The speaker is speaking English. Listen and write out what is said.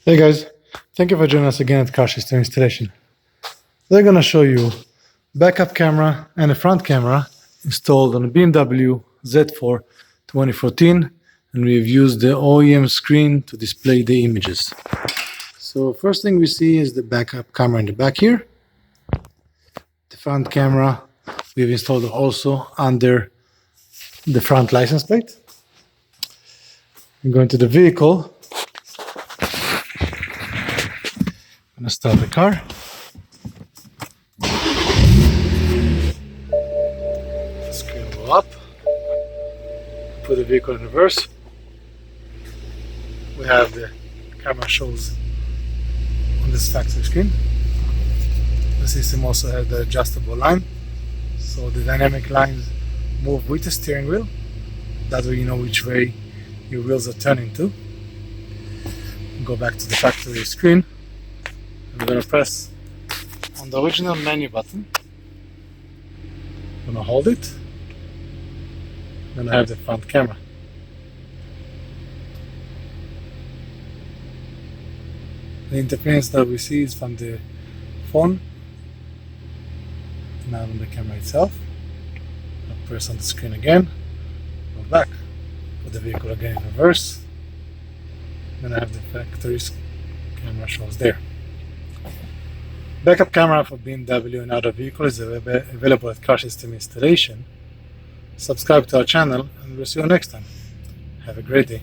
Hey guys, thank you for joining us again at Car System Installation. We're going to show you backup camera and a front camera installed on a BMW Z4 2014, and we've used the OEM screen to display the images. So first thing we see is the backup camera in the back here. The front camera we've installed also under the front license plate. I'm going to the vehicle. I'm going to start the car. Screen will go up. Put the vehicle in reverse. We have the camera shows on this factory screen. The system also has the adjustable line, so the dynamic lines move with the steering wheel. That way you know which way your wheels are turning to. Go back to the factory screen. I'm going to press on the original menu button. I'm going to hold it. Then I have the front camera. The interference that we see is from the phone, not on the camera itself. I'll press on the screen again, go back, put the vehicle again in reverse. Then I have the factory's camera shows there. Backup camera for BMW and other vehicles is available at Car System Installation. Subscribe to our channel and we'll see you next time. Have a great day.